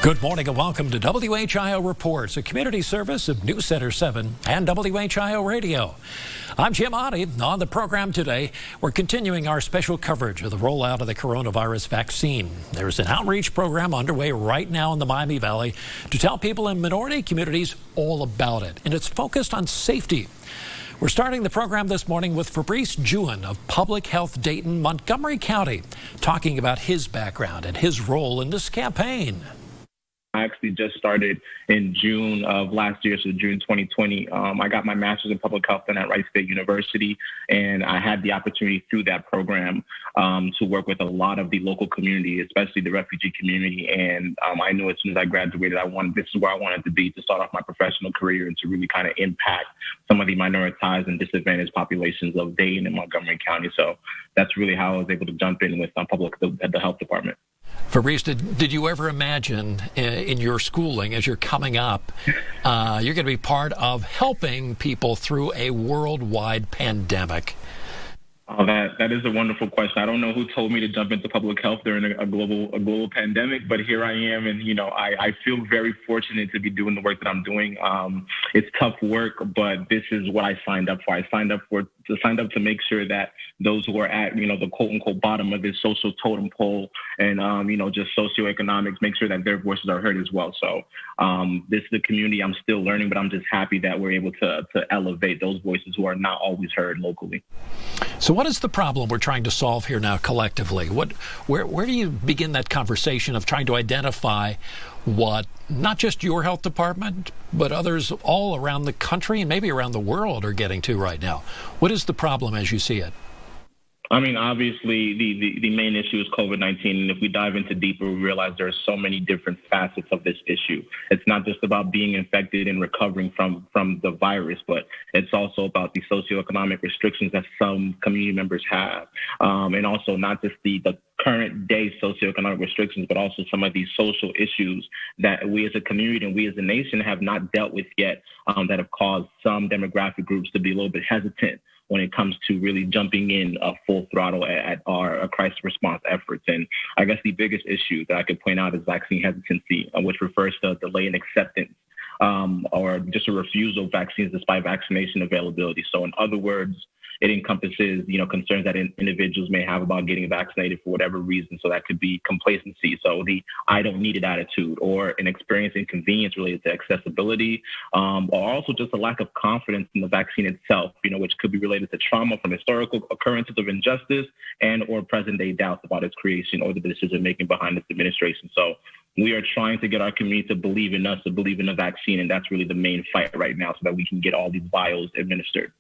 Good morning and welcome to WHIO Reports, a community service of News Center 7 and WHIO Radio. I'm Jim Oddie. On the program today, we're continuing our special coverage of the rollout of the coronavirus vaccine. There's an outreach program underway right now in the Miami Valley to tell people in minority communities all about it, and it's focused on safety. We're starting the program this morning with Fabrice Jewin of Public Health Dayton, Montgomery County, talking about his background and his role in this campaign. I actually just started in June of last year, so June 2020. I got my master's in public health at Wright State University, and I had the opportunity through that program to work with a lot of the local community, especially the refugee community. And I knew as soon as I graduated, this is where I wanted to be to start off my professional career and to really kind of impact some of the minoritized and disadvantaged populations of Dayton and Montgomery County. So that's really how I was able to jump in with the health department. Fabrice, did you ever imagine in your schooling, as you're coming up, you're going to be part of helping people through a worldwide pandemic? Oh, that is a wonderful question. I don't know who told me to jump into public health during a global pandemic, but here I am, and I feel very fortunate to be doing the work that I'm doing. It's tough work, but this is what I signed up for. I signed up to make sure that those who are at the quote unquote bottom of this social totem pole and just socioeconomics, make sure that their voices are heard as well. So this is the community I'm still learning, but I'm just happy that we're able to elevate those voices who are not always heard locally. So what is the problem we're trying to solve here now collectively? Where do you begin that conversation of trying to identify what not just your health department, but others all around the country and maybe around the world are getting to right now? What is the problem as you see it? I mean, obviously, the main issue is COVID-19. And if we dive into deeper, we realize there are so many different facets of this issue. It's not just about being infected and recovering from the virus, but it's also about the socioeconomic restrictions that some community members have. And also not just the current day socioeconomic restrictions, but also some of these social issues that we as a community and we as a nation have not dealt with yet that have caused some demographic groups to be a little bit hesitant when it comes to really jumping in full throttle at our crisis response efforts. And I guess the biggest issue that I could point out is vaccine hesitancy, which refers to delay in acceptance or just a refusal of vaccines despite vaccination availability. So in other words, it encompasses, concerns that individuals may have about getting vaccinated for whatever reason. So that could be complacency. So the I don't need it attitude, or an experience inconvenience related to accessibility, or also just a lack of confidence in the vaccine itself, which could be related to trauma from historical occurrences of injustice and or present day doubts about its creation or the decision making behind its administration. So we are trying to get our community to believe in us, to believe in the vaccine, and that's really the main fight right now so that we can get all these vials administered.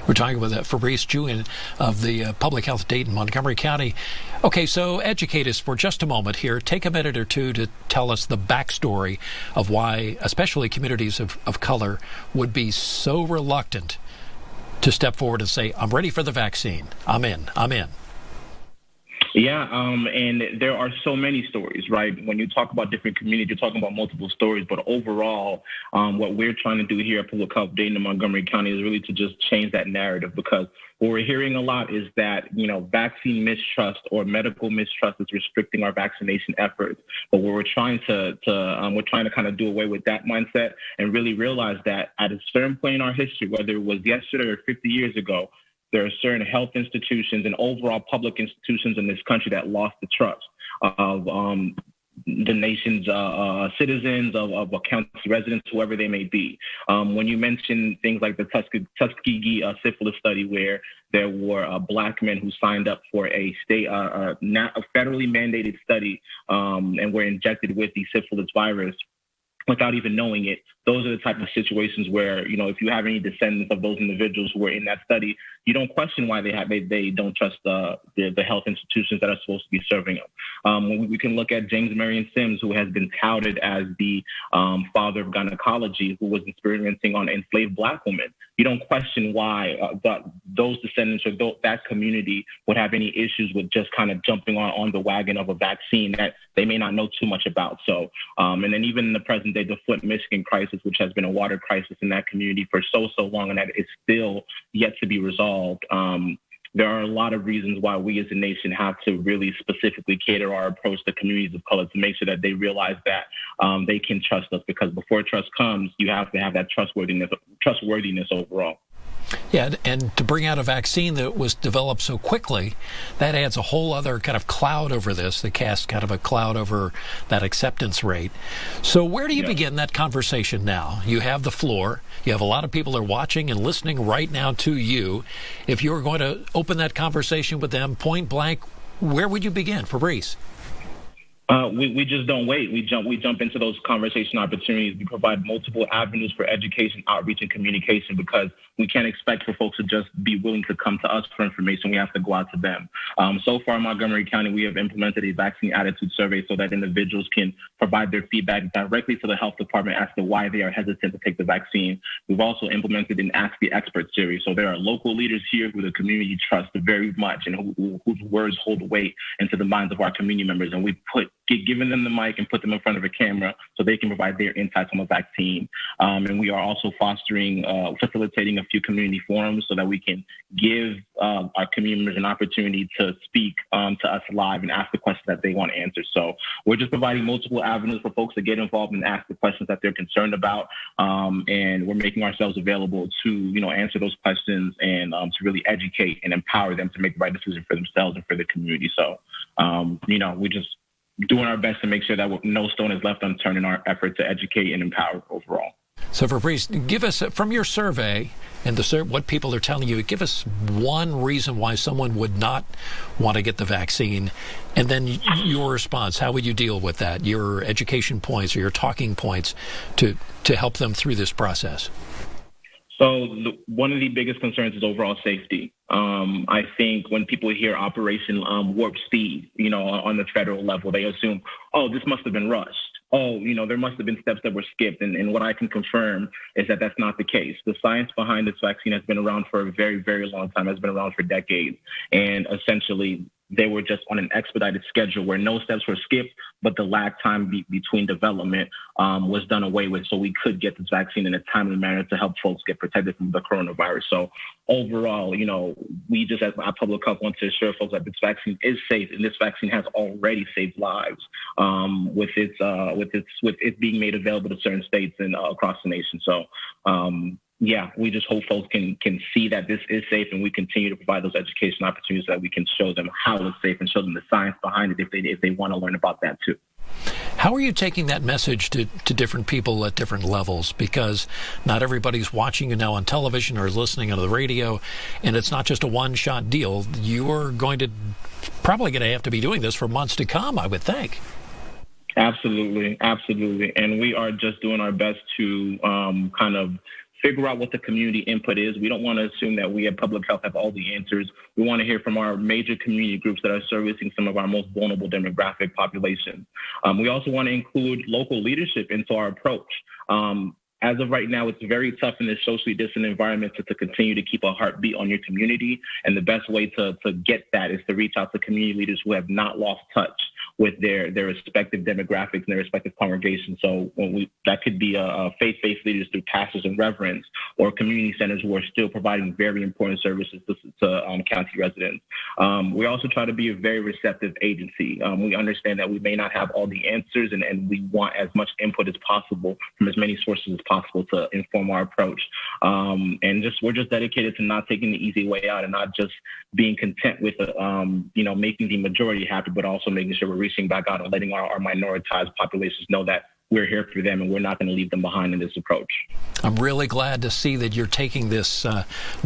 We're talking with Fabrice Jewin of the Public Health Dayton, Montgomery County. Okay, so educate us for just a moment here. Take a minute or two to tell us the backstory of why, especially communities of color, would be so reluctant to step forward and say, I'm ready for the vaccine. I'm in. Yeah, and there are so many stories, right? When you talk about different communities, you're talking about multiple stories. But overall, what we're trying to do here at Public Health Dayton and Montgomery County is really to just change that narrative, because what we're hearing a lot is that, vaccine mistrust or medical mistrust is restricting our vaccination efforts. But what we're trying to kind of do away with that mindset and really realize that at a certain point in our history, whether it was yesterday or 50 years ago, there are certain health institutions and overall public institutions in this country that lost the trust of the nation's citizens, of county residents, whoever they may be. When you mention things like the Tuskegee syphilis study, where there were Black men who signed up for a federally mandated study and were injected with the syphilis virus without even knowing it, those are the type of situations where, if you have any descendants of those individuals who were in that study, you don't question why they don't trust the health institutions that are supposed to be serving them. We can look at James Marion Sims, who has been touted as the father of gynecology, who was experimenting on enslaved Black women. You don't question why those descendants or that community would have any issues with just kind of jumping on the wagon of a vaccine that they may not know too much about. So, and then even in the present day, the Flint, Michigan crisis, which has been a water crisis in that community for so long, and that is still yet to be resolved. there are a lot of reasons why we as a nation have to really specifically cater our approach to communities of color to make sure that they realize that they can trust us, because before trust comes, you have to have that trustworthiness overall. Yeah, and to bring out a vaccine that was developed so quickly, that adds a whole other kind of cloud over this, that casts kind of a cloud over that acceptance rate. So where do you begin that conversation now? You have the floor. You have a lot of people that are watching and listening right now to you. If you were going to open that conversation with them point blank, where would you begin, Fabrice? We just don't wait. We jump into those conversation opportunities. We provide multiple avenues for education, outreach, and communication, because we can't expect for folks to just be willing to come to us for information. We have to go out to them. So far in Montgomery County, we have implemented a vaccine attitude survey so that individuals can provide their feedback directly to the health department as to why they are hesitant to take the vaccine. We've also implemented an Ask the Expert series. So there are local leaders here who the community trusts very much and whose words hold weight into the minds of our community members. And we given them the mic and put them in front of a camera so they can provide their insights on the vaccine. And we are also facilitating a few community forums so that we can give our community members an opportunity to speak to us live and ask the questions that they want answered. So we're just providing multiple avenues for folks to get involved and ask the questions that they're concerned about. And we're making ourselves available to, answer those questions and to really educate and empower them to make the right decision for themselves and for the community. So, we just doing our best to make sure that no stone is left unturned in our effort to educate and empower overall. So Fabrice, give us, from your survey and what people are telling you, give us one reason why someone would not want to get the vaccine, and then your response. How would you deal with that? Your education points or your talking points to help them through this process. So one of the biggest concerns is overall safety. I think when people hear Operation Warp Speed, on the federal level, they assume, oh, this must have been rushed. Oh, there must have been steps that were skipped. And what I can confirm is that that's not the case. The science behind this vaccine has been around for a very, very long time, has been around for decades. And essentially, they were just on an expedited schedule where no steps were skipped, but the lag time between development was done away with, so we could get this vaccine in a timely manner to help folks get protected from the coronavirus. So overall, we just as public health want to assure folks that this vaccine is safe, and this vaccine has already saved lives with it being made available to certain states and across the nation. So. We just hope folks can see that this is safe, and we continue to provide those education opportunities so that we can show them how it's safe and show them the science behind it if they want to learn about that too. How are you taking that message to different people at different levels? Because not everybody's watching you now on television or listening on the radio, and it's not just a one-shot deal. You are probably going to have to be doing this for months to come, I would think. Absolutely. And we are just doing our best to kind of figure out what the community input is. We don't want to assume that we at Public Health have all the answers. We want to hear from our major community groups that are servicing some of our most vulnerable demographic populations. We also want to include local leadership into our approach. As of right now, it's very tough in this socially distant environment to continue to keep a heartbeat on your community. And the best way to get that is to reach out to community leaders who have not lost touch with their respective demographics and their respective congregations. So that could be faith-based leaders through pastors and reverends, or community centers who are still providing very important services to county residents. We also try to be a very receptive agency. We understand that we may not have all the answers, and we want as much input as possible from as many sources as possible to inform our approach. We're just dedicated to not taking the easy way out and not just being content with making the majority happy, but also making sure we're reaching back out and letting our minoritized populations know that we're here for them and we're not going to leave them behind in this approach. I'm really glad to see that you're taking this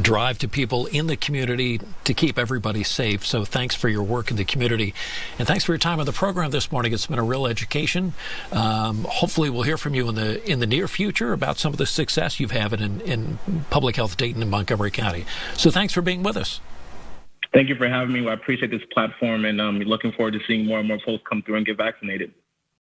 drive to people in the community to keep everybody safe. So thanks for your work in the community, and thanks for your time on the program this morning. It's been a real education. Hopefully we'll hear from you in the near future about some of the success you've had in public health Dayton and Montgomery County. So thanks for being with us. Thank you for having me. I appreciate this platform, and I'm looking forward to seeing more and more folks come through and get vaccinated.